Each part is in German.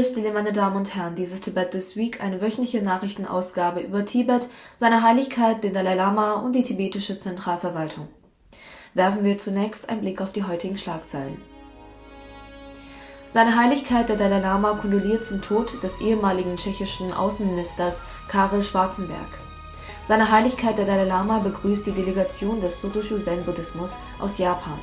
Stille, meine Damen und Herren, dies ist Tibet This Week, eine wöchentliche Nachrichtenausgabe über Tibet, seine Heiligkeit, den Dalai Lama und die tibetische Zentralverwaltung. Werfen wir zunächst einen Blick auf die heutigen Schlagzeilen. Seine Heiligkeit, der Dalai Lama, kondoliert zum Tod des ehemaligen tschechischen Außenministers Karel Schwarzenberg. Seine Heiligkeit, der Dalai Lama, begrüßt die Delegation des Sotoshu Zen-Buddhismus aus Japan.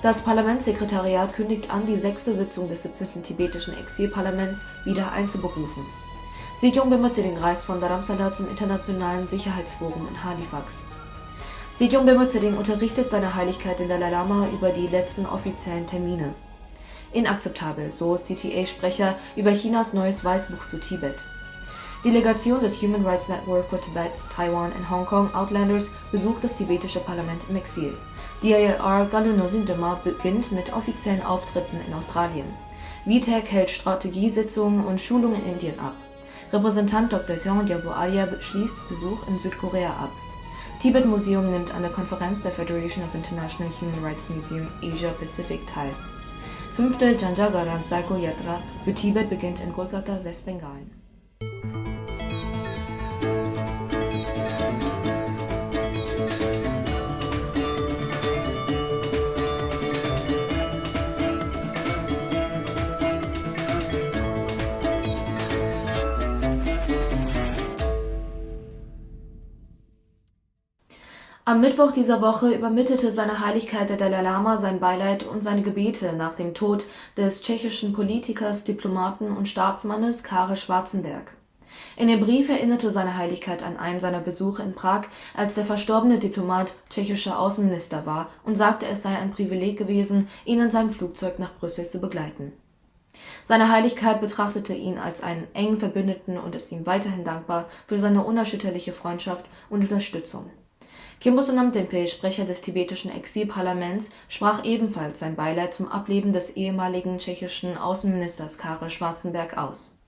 Das Parlamentssekretariat kündigt an, die 6. Sitzung des 17. tibetischen Exilparlaments wieder einzuberufen. Sejong Bema Tshering reist von Dharamsala zum Internationalen Sicherheitsforum in Halifax. Sejong Bema Tshering unterrichtet seine Heiligkeit den Dalai Lama über die letzten offiziellen Termine. Inakzeptabel, so CTA-Sprecher über Chinas neues Weißbuch zu Tibet. Delegation des Human Rights Network for Tibet, Taiwan and Hong Kong Outlanders besucht das tibetische Parlament im Exil. DIR Galunosin Dema beginnt mit offiziellen Auftritten in Australien. VTech hält Strategiesitzungen und Schulungen in Indien ab. Repräsentant Dr. Seong Gyalpo Arya schließt Besuch in Südkorea ab. Tibet-Museum nimmt an der Konferenz der Federation of International Human Rights Museum Asia Pacific teil. 5. Janjagaran Cycle Yatra für Tibet beginnt in Kolkata, Westbengalen. Am Mittwoch dieser Woche übermittelte seine Heiligkeit der Dalai Lama sein Beileid und seine Gebete nach dem Tod des tschechischen Politikers, Diplomaten und Staatsmannes Karel Schwarzenberg. In dem Brief erinnerte seine Heiligkeit an einen seiner Besuche in Prag, als der verstorbene Diplomat tschechischer Außenminister war, und sagte, es sei ein Privileg gewesen, ihn in seinem Flugzeug nach Brüssel zu begleiten. Seine Heiligkeit betrachtete ihn als einen engen Verbündeten und ist ihm weiterhin dankbar für seine unerschütterliche Freundschaft und Unterstützung. Khyentse Sonam Denpe, Sprecher des tibetischen Exilparlaments, sprach ebenfalls sein Beileid zum Ableben des ehemaligen tschechischen Außenministers Karel Schwarzenberg aus.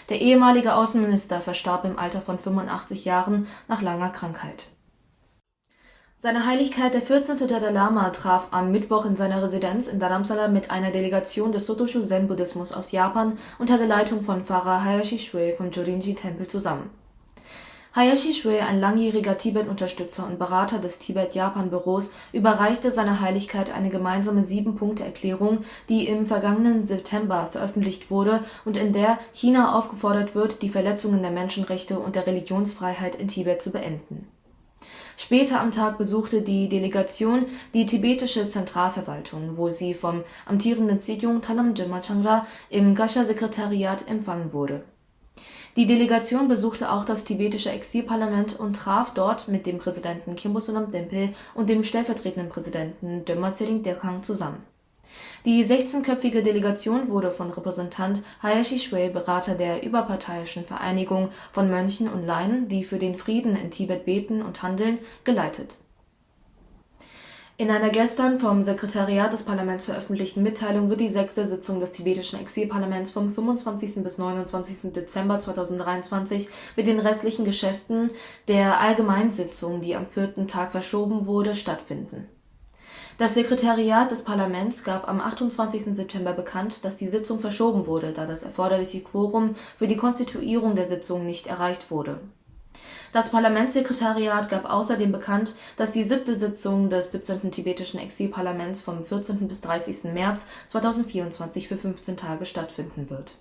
Der ehemalige Außenminister verstarb im Alter von 85 Jahren nach langer Krankheit. Seine Heiligkeit, der 14. Dalai Lama, traf am Mittwoch in seiner Residenz in Dharamsala mit einer Delegation des Sotoshu Zen-Buddhismus aus Japan unter der Leitung von Pfarrer Hayashi Shue vom Jorinji-Tempel zusammen. Hayashi Shue, ein langjähriger Tibet-Unterstützer und Berater des Tibet-Japan-Büros, überreichte seiner Heiligkeit eine gemeinsame 7-Punkte-Erklärung, die im vergangenen September veröffentlicht wurde und in der China aufgefordert wird, die Verletzungen der Menschenrechte und der Religionsfreiheit in Tibet zu beenden. Später am Tag besuchte die Delegation die tibetische Zentralverwaltung, wo sie vom amtierenden Sejong Talam Döma Changra im Gascha-Sekretariat empfangen wurde. Die Delegation besuchte auch das tibetische Exilparlament und traf dort mit dem Präsidenten Khyentse Sonam Denpe und dem stellvertretenden Präsidenten Döma Tshering Delkhang zusammen. Die 16-köpfige Delegation wurde von Repräsentant Hayashi Shue, Berater der überparteiischen Vereinigung von Mönchen und Laien, die für den Frieden in Tibet beten und handeln, geleitet. In einer gestern vom Sekretariat des Parlaments veröffentlichten Mitteilung wird die 6. Sitzung des tibetischen Exilparlaments vom 25. bis 29. Dezember 2023 mit den restlichen Geschäften der Allgemeinsitzung, die am 4. Tag verschoben wurde, stattfinden. Das Sekretariat des Parlaments gab am 28. September bekannt, dass die Sitzung verschoben wurde, da das erforderliche Quorum für die Konstituierung der Sitzung nicht erreicht wurde. Das Parlamentssekretariat gab außerdem bekannt, dass die 7. Sitzung des 17. tibetischen Exilparlaments vom 14. bis 30. März 2024 für 15 Tage stattfinden wird.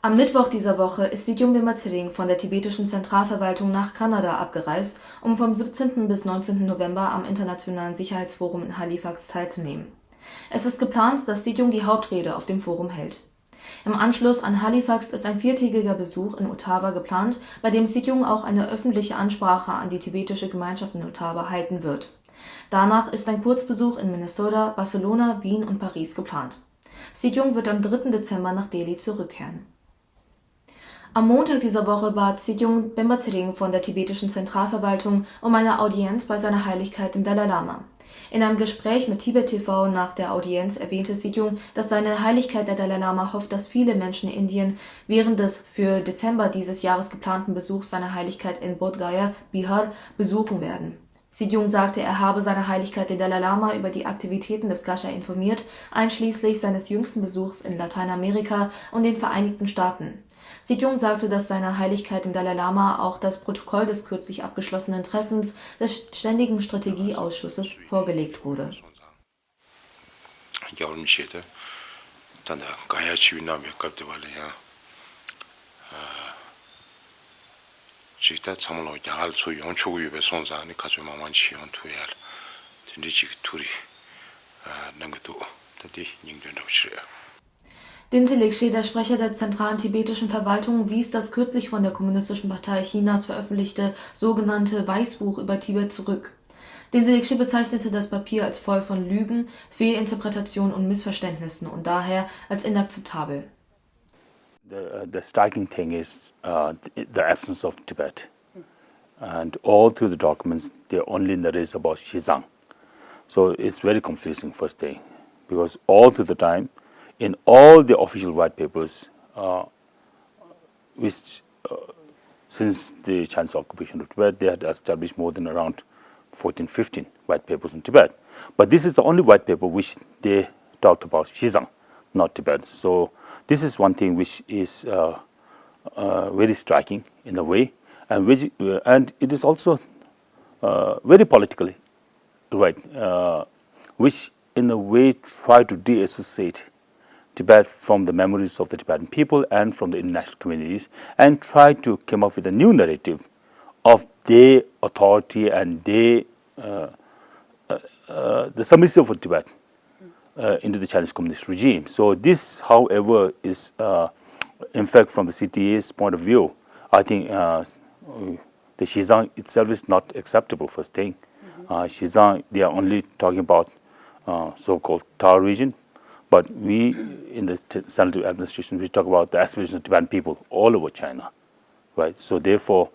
Am Mittwoch dieser Woche ist Sejong Bema Tshering von der tibetischen Zentralverwaltung nach Kanada abgereist, um vom 17. bis 19. November am Internationalen Sicherheitsforum in Halifax teilzunehmen. Es ist geplant, dass Sejong die Hauptrede auf dem Forum hält. Im Anschluss an Halifax ist ein 4-tägiger Besuch in Ottawa geplant, bei dem Sejong auch eine öffentliche Ansprache an die tibetische Gemeinschaft in Ottawa halten wird. Danach ist ein Kurzbesuch in Minnesota, Barcelona, Wien und Paris geplant. Sejong wird am 3. Dezember nach Delhi zurückkehren. Am Montag dieser Woche bat Sejong Bema Tshering von der tibetischen Zentralverwaltung um eine Audienz bei seiner Heiligkeit dem Dalai Lama. In einem Gespräch mit Tibet TV nach der Audienz erwähnte Sejong, dass seine Heiligkeit der Dalai Lama hofft, dass viele Menschen in Indien während des für Dezember dieses Jahres geplanten Besuchs seiner Heiligkeit in Bodh Gaya, Bihar, besuchen werden. Sejong sagte, er habe seine Heiligkeit den Dalai Lama über die Aktivitäten des Gascha informiert, einschließlich seines jüngsten Besuchs in Lateinamerika und den Vereinigten Staaten. Sejong sagte, dass seine Heiligkeit dem Dalai Lama auch das Protokoll des kürzlich abgeschlossenen Treffens des Ständigen Strategieausschusses vorgelegt wurde. Dingse Liqi, der Sprecher der zentralen tibetischen Verwaltung, wies das kürzlich von der Kommunistischen Partei Chinas veröffentlichte sogenannte Weißbuch über Tibet zurück. Dingse Liqi bezeichnete das Papier als voll von Lügen, Fehlinterpretationen und Missverständnissen und daher als inakzeptabel. The striking thing is the absence of Tibet. And all through the documents, they only narrate about Xizang. So it's very confusing, first thing, because all through the time, in all the official white papers, which since the Chinese occupation of Tibet, they had established more than around 14, 15 white papers on Tibet. But this is the only white paper which they talked about Xizang, not Tibet. So this is one thing which is very striking in a way, and it is also very politically right, which in a way try to de-associate Tibet from the memories of the Tibetan people and from the international communities, and try to come up with a new narrative of their authority and their the submissive of Tibet into the Chinese communist regime. So this, however, is in fact from the CTA's point of view, I think the Xizang itself is not acceptable, first thing. Xizang, they are only talking about so-called Tao region, but we in the central administration, we talk about the aspirations of Tibetan people all over China, right? So therefore,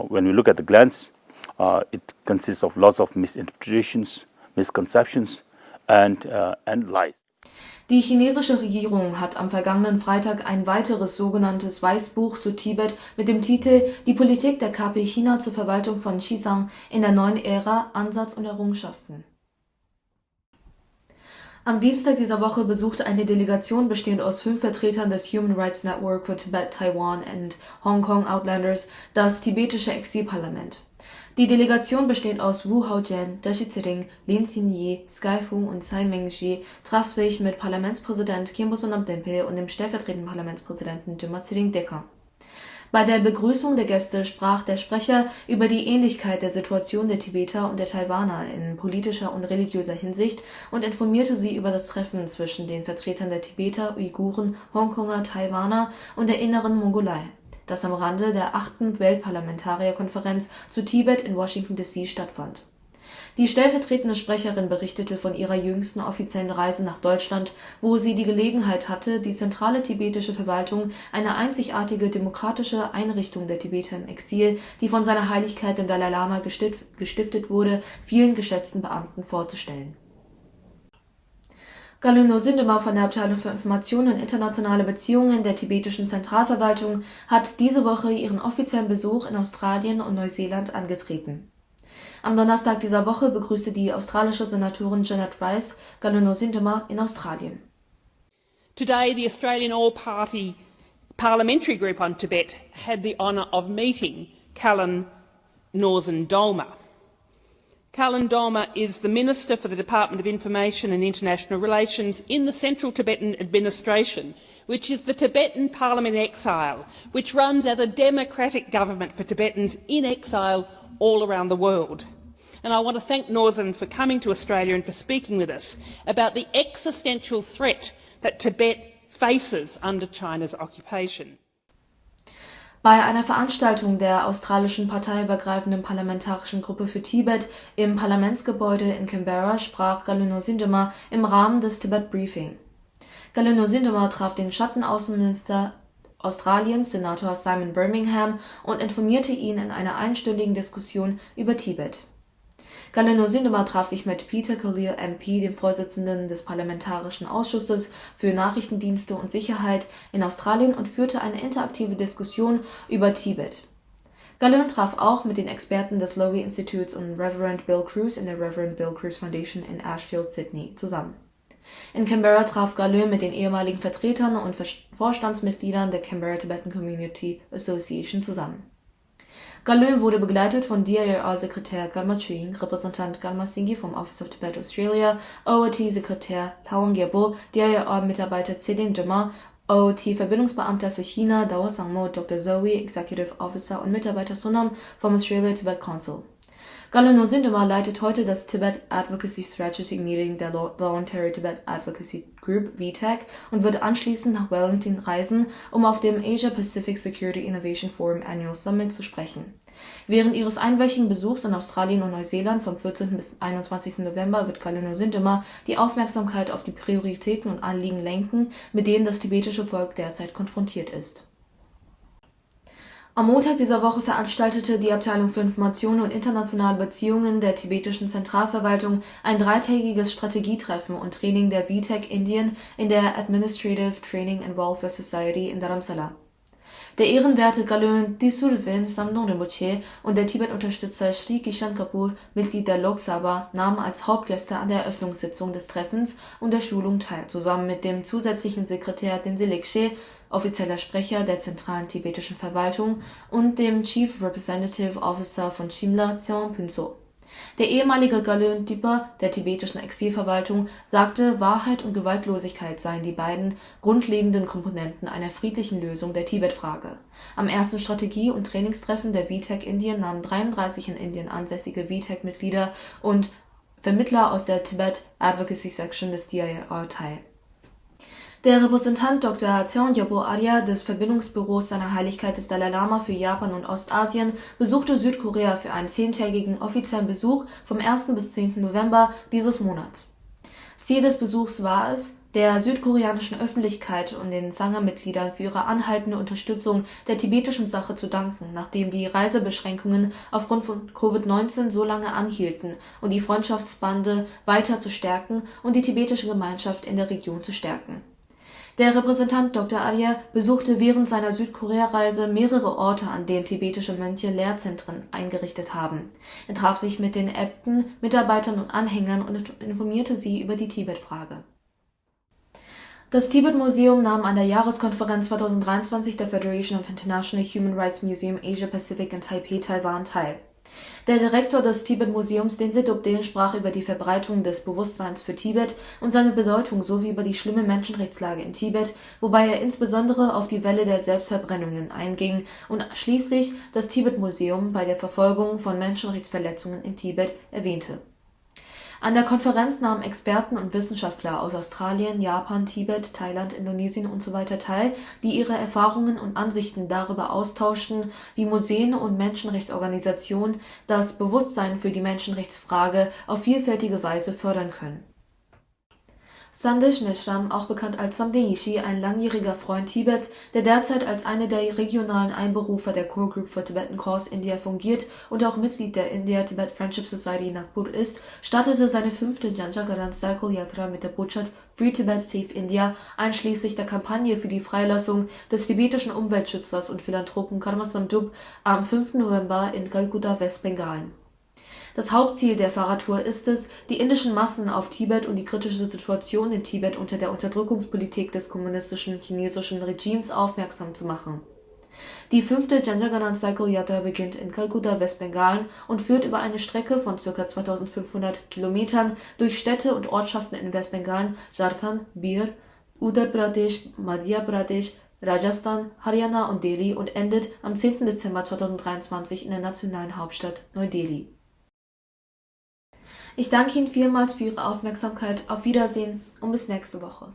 when we look at the glance, it consists of lots of misinterpretations, misconceptions, and lies. Die chinesische Regierung hat am vergangenen Freitag ein weiteres sogenanntes Weißbuch zu Tibet mit dem Titel Die Politik der KP China zur Verwaltung von Xizang in der neuen Ära, Ansatz und Errungenschaften. Am Dienstag dieser Woche besuchte eine Delegation bestehend aus 5 Vertretern des Human Rights Network for Tibet, Taiwan and Hong Kong Outlanders das tibetische Exilparlament. Die Delegation besteht aus Wu Haojian, Dashi Tsering, Lin Xinye, Sky Fung und Tsai Ming-shi, traf sich mit Parlamentspräsident Khenpo Sonam-Denpe und dem stellvertretenden Parlamentspräsidenten Döma Tsering-Deka. Bei der Begrüßung der Gäste sprach der Sprecher über die Ähnlichkeit der Situation der Tibeter und der Taiwaner in politischer und religiöser Hinsicht und informierte sie über das Treffen zwischen den Vertretern der Tibeter, Uiguren, Hongkonger, Taiwaner und der Inneren Mongolei, das am Rande der 8. Weltparlamentarierkonferenz zu Tibet in Washington D.C. stattfand. Die stellvertretende Sprecherin berichtete von ihrer jüngsten offiziellen Reise nach Deutschland, wo sie die Gelegenheit hatte, die zentrale tibetische Verwaltung, eine einzigartige demokratische Einrichtung der Tibeter im Exil, die von seiner Heiligkeit dem Dalai Lama gestiftet wurde, vielen geschätzten Beamten vorzustellen. Galino Sindema von der Abteilung für Information und internationale Beziehungen der tibetischen Zentralverwaltung hat diese Woche ihren offiziellen Besuch in Australien und Neuseeland angetreten. Am Donnerstag dieser Woche begrüßte die australische Senatorin Janet Rice Galino Sindema in Australien. Today, the Australian All-Party Parliamentary Group on Tibet had the honour of meeting Callan Northern Dolma. Callan Dolma is the Minister for the Department of Information and International Relations in the Central Tibetan Administration, which is the Tibetan Parliament in exile, which runs as a democratic government for Tibetans in exile all around the world. And I want to thank Northern for coming to Australia and for speaking with us about the existential threat that Tibet faces under China's occupation. Bei einer Veranstaltung der australischen parteiübergreifenden Parlamentarischen Gruppe für Tibet im Parlamentsgebäude in Canberra sprach Galino Sindema im Rahmen des Tibet Briefing. Galino Sindema traf den Schattenaußenminister Australiens, Senator Simon Birmingham, und informierte ihn in einer einstündigen Diskussion über Tibet. Galino Sindema traf sich mit Peter Khalil MP, dem Vorsitzenden des Parlamentarischen Ausschusses für Nachrichtendienste und Sicherheit in Australien, und führte eine interaktive Diskussion über Tibet. Galön traf auch mit den Experten des Lowy Instituts und Reverend Bill Cruz in der Reverend Bill Cruz Foundation in Ashfield, Sydney, zusammen. In Canberra traf Galön mit den ehemaligen Vertretern und Vorstandsmitgliedern der Canberra Tibetan Community Association zusammen. Galön wurde begleitet von DIRR-Sekretär Galma Chewing, Repräsentant Galma Singhi vom Office of Tibet Australia, OOT-Sekretär Hawang Gyabo, DIRR-Mitarbeiter Zeding Jama, OOT-Verbindungsbeamter für China Dao Sangmo, Dr. Zoe, Executive Officer und Mitarbeiter Sonam vom Australia Tibet Council. Galön Nosin Duma leitet heute das Tibet Advocacy Strategic Meeting der Voluntary Tibet Advocacy Group VTAG und wird anschließend nach Wellington reisen, um auf dem Asia Pacific Security Innovation Forum Annual Summit zu sprechen. Während ihres einwöchigen Besuchs in Australien und Neuseeland vom 14. bis 21. November wird Galön Nosin Duma die Aufmerksamkeit auf die Prioritäten und Anliegen lenken, mit denen das tibetische Volk derzeit konfrontiert ist. Am Montag dieser Woche veranstaltete die Abteilung für Information und internationale Beziehungen der tibetischen Zentralverwaltung ein dreitägiges Strategietreffen und Training der VTAG Indien in der Administrative Training and Welfare Society in Dharamsala. Der ehrenwerte Galön Tisurvin Samdong Rinpoche und der Tibet-Unterstützer Sri Kishan Kapoor, Mitglied der Lok Sabha, nahmen als Hauptgäste an der Eröffnungssitzung des Treffens und der Schulung teil, zusammen mit dem zusätzlichen Sekretär Denzil Lekshe, offizieller Sprecher der zentralen tibetischen Verwaltung, und dem Chief Representative Officer von Shimla, Tseon Phunso. Der ehemalige Galön Dipa der tibetischen Exilverwaltung sagte, Wahrheit und Gewaltlosigkeit seien die beiden grundlegenden Komponenten einer friedlichen Lösung der Tibet-Frage. Am ersten Strategie- und Trainingstreffen der VTAG Indien nahmen 33 in Indien ansässige VTAG-Mitglieder und Vermittler aus der Tibet Advocacy Section des DIRR teil. Der Repräsentant Dr. Tseon Gyabo Arya des Verbindungsbüros Seiner Heiligkeit des Dalai Lama für Japan und Ostasien besuchte Südkorea für einen 10-tägigen offiziellen Besuch vom 1. bis 10. November dieses Monats. Ziel des Besuchs war es, der südkoreanischen Öffentlichkeit und den Sangha-Mitgliedern für ihre anhaltende Unterstützung der tibetischen Sache zu danken, nachdem die Reisebeschränkungen aufgrund von Covid-19 so lange anhielten, und die Freundschaftsbande weiter zu stärken und die tibetische Gemeinschaft in der Region zu stärken. Der Repräsentant Dr. Arya besuchte während seiner Südkorea-Reise mehrere Orte, an denen tibetische Mönche Lehrzentren eingerichtet haben. Er traf sich mit den Äbten, Mitarbeitern und Anhängern und informierte sie über die Tibet-Frage. Das Tibet-Museum nahm an der Jahreskonferenz 2023 der Federation of International Human Rights Museum Asia Pacific in Taipei, Taiwan teil. Der Direktor des Tibet-Museums, Denzil Dobden, sprach über die Verbreitung des Bewusstseins für Tibet und seine Bedeutung sowie über die schlimme Menschenrechtslage in Tibet, wobei er insbesondere auf die Welle der Selbstverbrennungen einging und schließlich das Tibet-Museum bei der Verfolgung von Menschenrechtsverletzungen in Tibet erwähnte. An der Konferenz nahmen Experten und Wissenschaftler aus Australien, Japan, Tibet, Thailand, Indonesien usw. teil, die ihre Erfahrungen und Ansichten darüber austauschten, wie Museen und Menschenrechtsorganisationen das Bewusstsein für die Menschenrechtsfrage auf vielfältige Weise fördern können. Sandesh Meshram, auch bekannt als Samdeh Yishi, ein langjähriger Freund Tibets, der derzeit als einer der regionalen Einberufer der Core Group for Tibetan Cause India fungiert und auch Mitglied der India-Tibet Friendship Society Nagpur ist, startete seine 5. Janjagadan Cycle Yatra mit der Botschaft Free Tibet Save India, einschließlich der Kampagne für die Freilassung des tibetischen Umweltschützers und Philanthropen Karma Samdub am 5. November in Calcutta, Westbengalen. Das Hauptziel der Fahrradtour ist es, die indischen Massen auf Tibet und die kritische Situation in Tibet unter der Unterdrückungspolitik des kommunistischen chinesischen Regimes aufmerksam zu machen. Die 5. Janjagadan Cycle Yatra beginnt in Calcutta, Westbengalen und führt über eine Strecke von ca. 2500 Kilometern durch Städte und Ortschaften in Westbengalen, Jharkhand, Bihar, Uttar Pradesh, Madhya Pradesh, Rajasthan, Haryana und Delhi und endet am 10. Dezember 2023 in der nationalen Hauptstadt Neu-Delhi. Ich danke Ihnen vielmals für Ihre Aufmerksamkeit. Auf Wiedersehen und bis nächste Woche.